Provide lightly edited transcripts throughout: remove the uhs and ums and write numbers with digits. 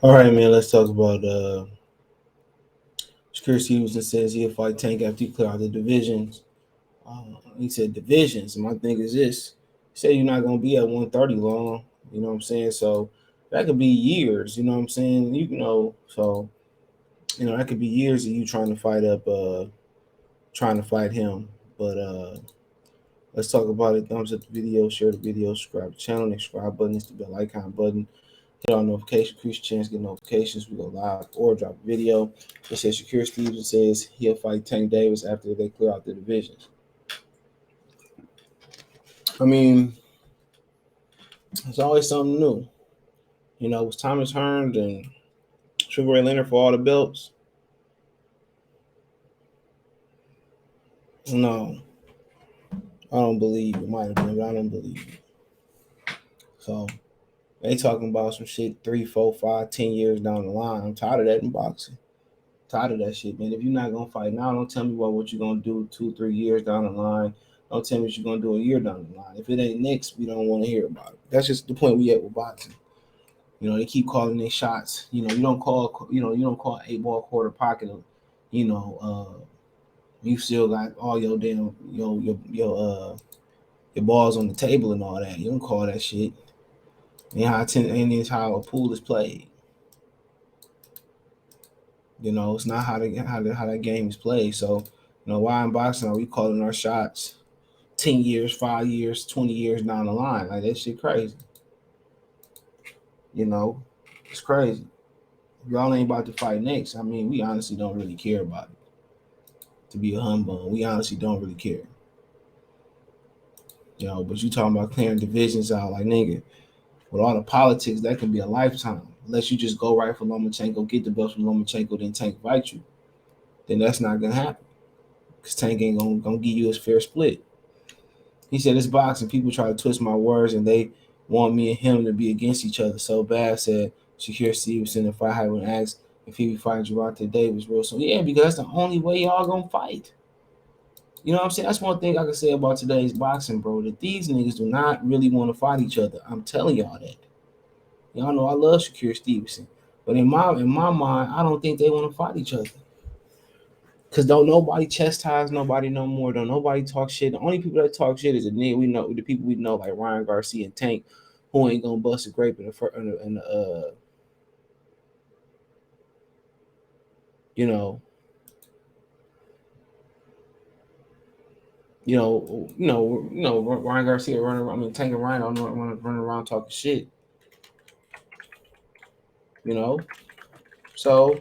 All right, man. Let's talk about Shakur Stevenson says he'll fight Tank after he clear out the divisions. He said divisions. And my thing is this: he said you're not gonna be at 130 long. You know what I'm saying? So that could be years. You know what I'm saying? So that could be years of you trying to fight him. But let's talk about it. Thumbs up the video, share the video, subscribe to the channel. Next subscribe button is the bell icon button. Hit on notification, increase your chance to get notifications. We go live or drop a video. It says Shakur Stevenson says he'll fight Tank Davis after they clear out the divisions. I mean, it's always something new. Was Thomas Hearns and Sugar Ray Leonard for all the belts? No, I don't believe it. Might have been, but I don't believe it. So they talking about some shit 3, 4, 5, 10 years down the line. I'm tired of that in boxing. Tired of that shit, man. If you're not gonna fight now, don't tell me what you're gonna do 2, 3 years down the line. Don't tell me what you're gonna do a year down the line. If it ain't next, we don't want to hear about it. That's just the point we at with boxing. They keep calling their shots. You don't call 8 ball quarter pocket. You still got all your damn your balls on the table and all that. You don't call that shit. And it's how a pool is played. It's not how that game is played. So, why in boxing are we calling our shots 10 years, 5 years, 20 years down the line? Like, that shit crazy. It's crazy. If y'all ain't about to fight next, I mean, we honestly don't really care about it. To be a humbug, we honestly don't really care. But you talking about clearing divisions out, like, nigga, with all the politics, that can be a lifetime. Unless you just go right for Lomachenko, get the belt from Lomachenko, then Tank fight you. Then that's not gonna happen. Because Tank ain't gonna give you his fair split. He said it's boxing. People try to twist my words and they want me and him to be against each other so bad, said Shakur Stevenson if I hadn't asked if he be fighting Gervonta Davis real soon. Yeah, because that's the only way y'all gonna fight. You know what I'm saying? That's one thing I can say about today's boxing, bro. That these niggas do not really want to fight each other. I'm telling y'all that. Y'all know I love Shakur Stevenson. But in my mind, I don't think they want to fight each other. Cause don't nobody chastise nobody no more. Don't nobody talk shit. The only people that talk shit is the people we know, like Ryan Garcia and Tank, who ain't gonna bust a grape in the you know, Ryan Garcia running around. I mean, Tank and Ryan don't running around talking shit. You know, so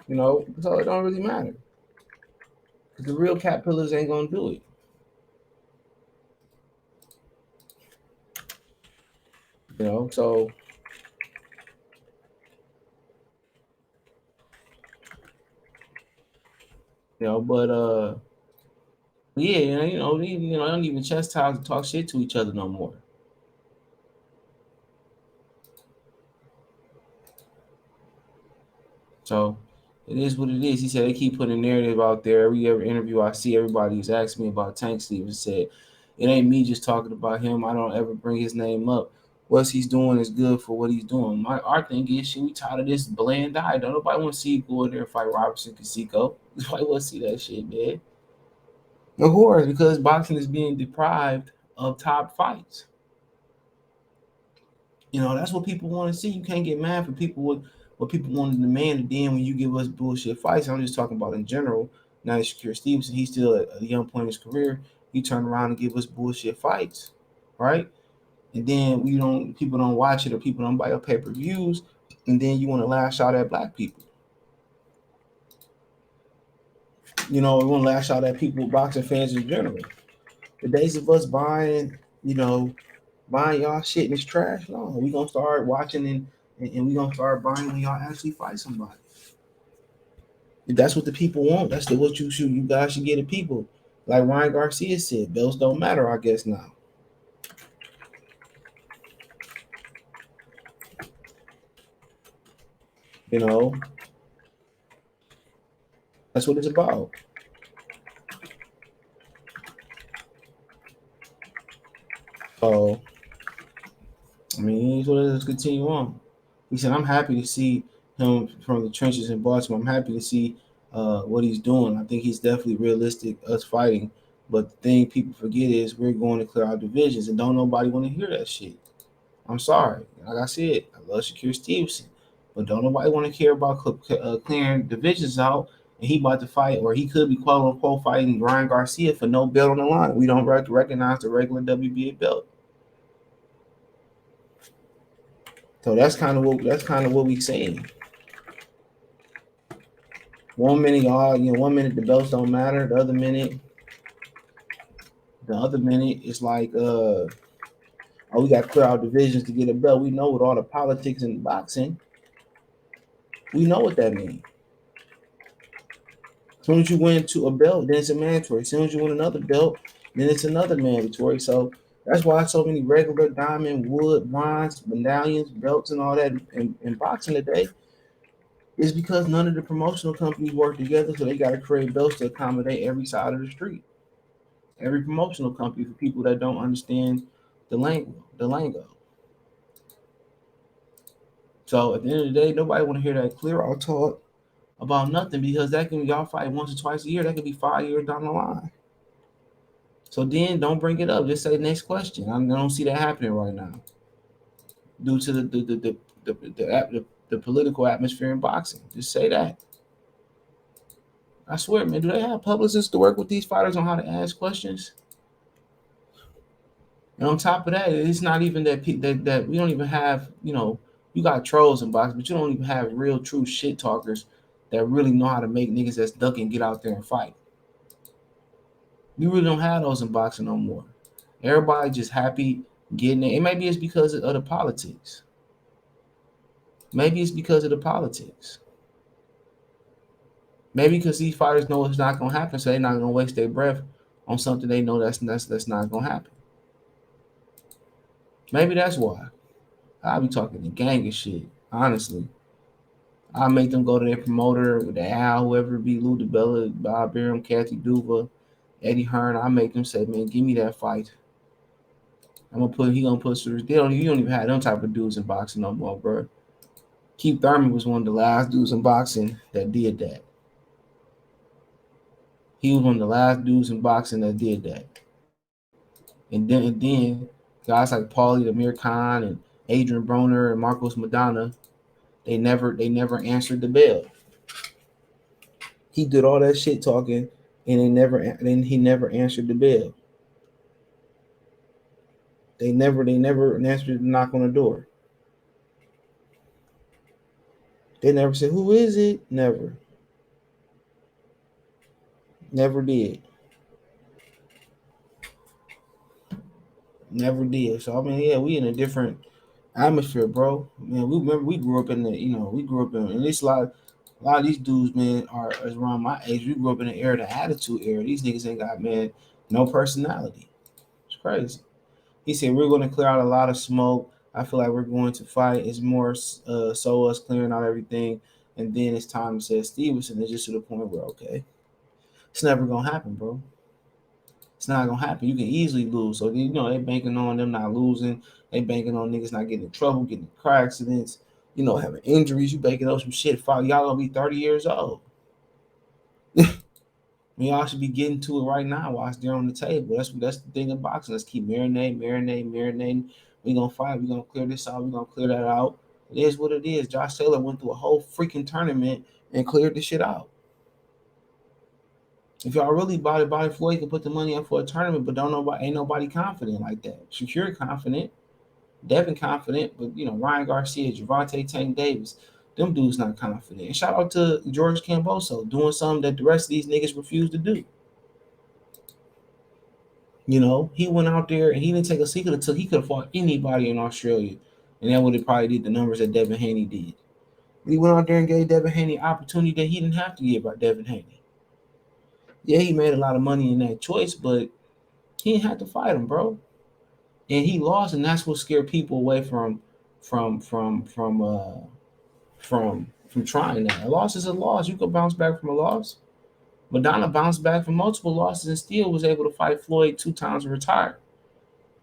so it don't really matter. Cause the real cat pillars ain't gonna do it. So but yeah, they don't even chastise and talk shit to each other no more. So it is what it is. He said they keep putting a narrative out there. Every interview I see, everybody's asking me about Tank Stevens. Said it ain't me just talking about him. I don't ever bring his name up. What he's doing is good for what he's doing. Our thing is, shit, we tired of this bland diet. Don't nobody want to see you go in there and fight Robertson Casico. Nobody want to see that shit, man. Of course, because boxing is being deprived of top fights. That's what people want to see. You can't get mad for people with what people want to demand. And then when you give us bullshit fights, I'm just talking about in general. Now that Shakur Stevenson, he's still at a young point in his career. He turned around and give us bullshit fights, right? And then people don't watch it or people don't buy your pay-per-views, and then you want to lash out at black people. We want to lash out at people, boxing fans in general. The days of us buying y'all shit and it's trash. No, we gonna start watching and we gonna start buying when y'all actually fight somebody. If that's what the people want, that's what you guys should get the people. Like Ryan Garcia said, belts don't matter, I guess now. You know, that's what it's about. So I mean, let's continue on. He said, I'm happy to see him from the trenches in Baltimore. I'm happy to see what he's doing. I think he's definitely realistic, us fighting. But the thing people forget is we're going to clear our divisions, and don't nobody want to hear that shit. I'm sorry. Like I said, I love Shakur Stevenson, but don't nobody want to care about clearing divisions out. And he about to fight, or he could be quote unquote fighting Ryan Garcia for no belt on the line. We don't recognize the regular WBA belt. So that's kind of what we saying. 1 minute, y'all, 1 minute the belts don't matter. The other minute it's like, oh, we got to clear our divisions to get a belt. We know with all the politics in boxing, we know what that means. As soon as you win to a belt, then it's a mandatory. As soon as you win another belt, then it's another mandatory. So that's why so many regular diamond, wood, bronze, medallions, belts, and all that in boxing today is because none of the promotional companies work together. So they got to create belts to accommodate every side of the street. Every promotional company for people that don't understand the lingo. So at the end of the day, nobody want to hear that clear out talk about nothing because that can y'all fight once or twice a year. That could be 5 years down the line. So then don't bring it up. Just say next question. I don't see that happening right now due to the political atmosphere in boxing. Just say that. I swear, man. Do they have publicists to work with these fighters on how to ask questions? And on top of that, it's not even that we don't even have, you got trolls in boxing, but you don't even have real true shit talkers that really know how to make niggas that's ducking get out there and fight. You really don't have those in boxing no more. Everybody just happy getting it. And maybe it's because of the politics. Maybe it's because of the politics. Maybe because these fighters know it's not gonna happen, so they're not gonna waste their breath on something they know that's not gonna happen. Maybe that's why. I'll be talking the gang and shit. Honestly, I'll make them go to their promoter, the Al, whoever it be, Lou DiBella, Bob Arum, Kathy Duva, Eddie Hearn. I make them say, man, give me that fight. He gonna put you don't even have them type of dudes in boxing no more, bro. Keith Thurman was one of the last dudes in boxing that did that. He was one of the last dudes in boxing that did that. And then guys like Paulie Amir Khan and Adrian Broner and Marcos Madonna, they never answered the bell. He did all that shit talking, and he never answered the bell. They never answered the knock on the door. They never said who is it. Never did. Never did. So I mean, yeah, we in a different atmosphere, bro. Man, we remember we grew up in we grew up in, and it's a lot of these dudes, man, are is around my age. We grew up in the era, the attitude era. These niggas ain't got, man, no personality. It's crazy. He said we're going to clear out a lot of smoke. I feel like we're going to fight. It's more so us clearing out everything, and then it's time to say Stevenson. It's just to the point where okay, it's never gonna happen, bro. It's not gonna happen. You can easily lose. So they banking on them not losing. They banking on niggas not getting in trouble, getting in car accidents. Having injuries. You banking on some shit. Y'all gonna be 30 years old. Y'all should be getting to it right now while it's there on the table. That's the thing in boxing. Let's keep marinating. We gonna fight. We gonna clear this out. We gonna clear that out. It is what it is. Josh Taylor went through a whole freaking tournament and cleared the shit out. If y'all really body Floyd can put the money up for a tournament, but ain't nobody confident like that. Shakur confident, Devin confident, but Ryan Garcia, Gervonta, Tank Davis, them dudes not confident. And shout out to George Camboso doing something that the rest of these niggas refuse to do. He went out there and he didn't take a secret he could have fought anybody in Australia, and that would have probably did the numbers that Devin Haney did. He went out there and gave Devin Haney opportunity that he didn't have to give by Devin Haney. Yeah, he made a lot of money in that choice, but he didn't have to fight him, bro. And he lost, and that's what scared people away from from from uh from trying that. A loss is a loss. You can bounce back from a loss. Madonna bounced back from multiple losses and still was able to fight Floyd 2 times and retire.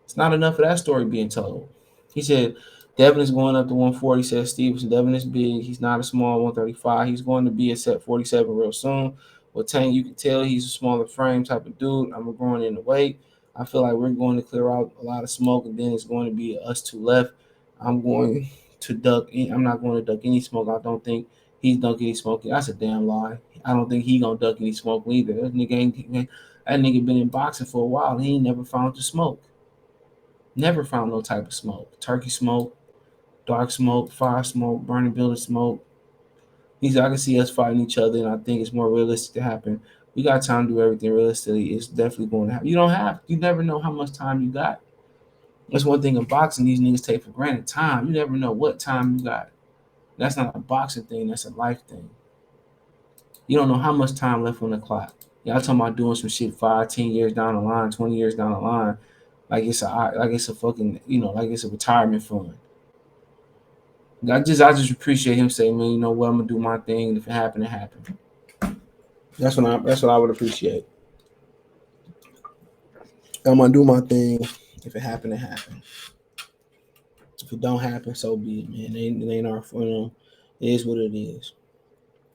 It's not enough of that story being told. He said, Devin is going up to 140, says Stevenson. Devin is big. He's not a small 135. He's going to be a set 47 real soon. With Tank, you can tell he's a smaller frame type of dude. I'm growing in the weight. I feel like we're going to clear out a lot of smoke, and then it's going to be us two left. I'm going to duck. I'm not going to duck any smoke. I don't think he's ducking any smoke. That's a damn lie. I don't think he gonna duck any smoke either. That nigga been in boxing for a while. He ain't never found the smoke. Never found no type of smoke. Turkey smoke, dark smoke, fire smoke, burning building smoke. I can see us fighting each other, and I think it's more realistic to happen. We got time to do everything realistically. It's definitely going to happen. You never know how much time you got. That's one thing in boxing these niggas take for granted. Time. You never know what time you got. That's not a boxing thing, that's a life thing. You don't know how much time left on the clock. Y'all talking about doing some shit 5, 10 years down the line, 20 years down the line, like it's a fucking like it's a retirement fund. I just appreciate him saying, man, you know what, I'm gonna do my thing. If it happened, it happened. That's what I would appreciate. I'm gonna do my thing. If it happened, it happened. If it don't happen, so be it, man. It ain't our fault. It is what it is.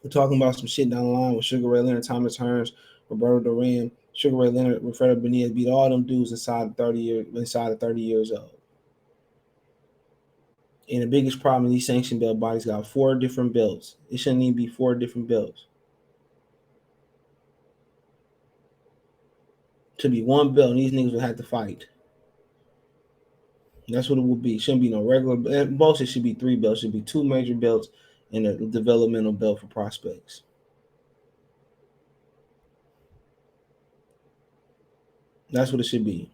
We're talking about some shit down the line with Sugar Ray Leonard, Thomas Hearns, Roberto Duran, Sugar Ray Leonard, Wilfredo Benitez beat all them dudes inside of 30 years old. And the biggest problem, these sanction belt bodies got 4 different belts. It shouldn't even be 4 different belts. It should be one belt, and these niggas would have to fight. That's what it would be. It shouldn't be no regular. Most it should be 3 belts. It should be 2 major belts and a developmental belt for prospects. That's what it should be.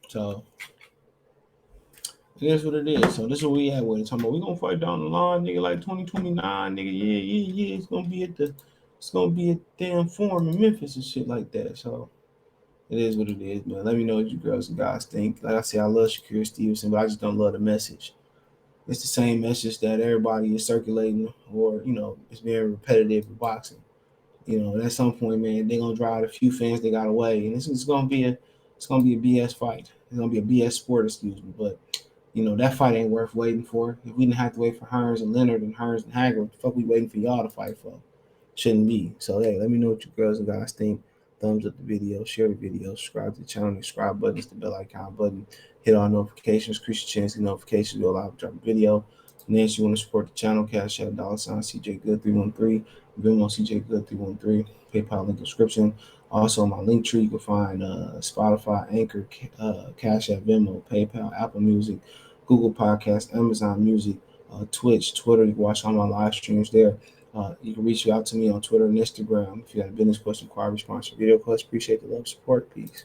So it is what it is. So this is what we at with it. Talking about we gonna fight down the line, nigga, like 2029, nigga. Yeah. It's gonna be a damn forum in Memphis and shit like that. So it is what it is, man. Let me know what you girls and guys think. Like I said, I love Shakur Stevenson, but I just don't love the message. It's the same message that everybody is circulating, or it's very repetitive in boxing. And at some point, man, they're gonna drive a few fans they got away, and it's gonna be a BS fight. It's gonna be a BS sport, excuse me. But that fight ain't worth waiting for. If we didn't have to wait for Hearns and Leonard and Hearns and Hagler, what the fuck we waiting for y'all to fight for? Shouldn't be. So hey, let me know what you girls and guys think. Thumbs up the video, share the video, subscribe to the channel, the subscribe button, the bell icon button, hit all notifications, increase your chance to get notifications, go live, drop a video. And then if you want to support the channel, Cash App, $ CJ Good 313, Venmo CJ Good 313, PayPal link description. Also on my link tree, you can find Spotify, Anchor, Cash App, Venmo, PayPal, Apple Music, Google Podcasts, Amazon Music, Twitch, Twitter. You can watch all my live streams there. You can reach out to me on Twitter and Instagram if you have a business question, inquiry, response, or video question. Appreciate the love, support. Peace.